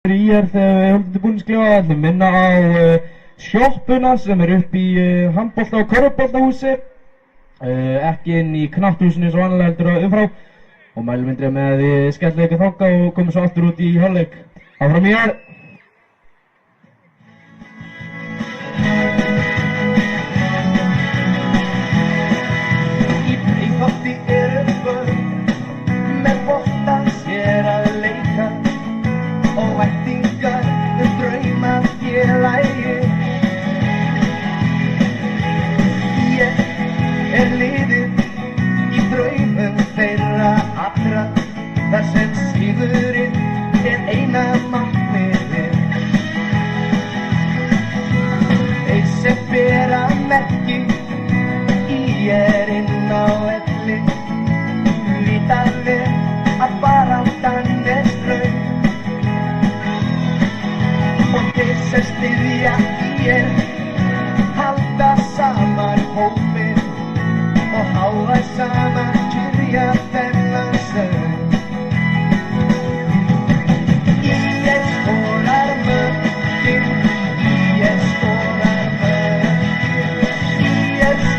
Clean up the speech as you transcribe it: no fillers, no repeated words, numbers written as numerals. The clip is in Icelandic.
Þegar við höldum til búningsklefa, minna á sjoppuna sem upp í handbolta- og körfuboltahúsi, ekki inn í knatthúsinu eins og vanlega heldur umfrá, og mælum með að þið skellið ykkur þangað og komum svo aftur út í hálfleik. Áfram í ár! Í Breiðholti eru börn með bolta sér að leika og væntingar draumafélagi. Ég liðið í draumum þeirra allra, þar sem sigurinn eina markmiðið. Þeir sem bera merki inn á velli, vita vel að baráttan ströng, og þeir sem styðja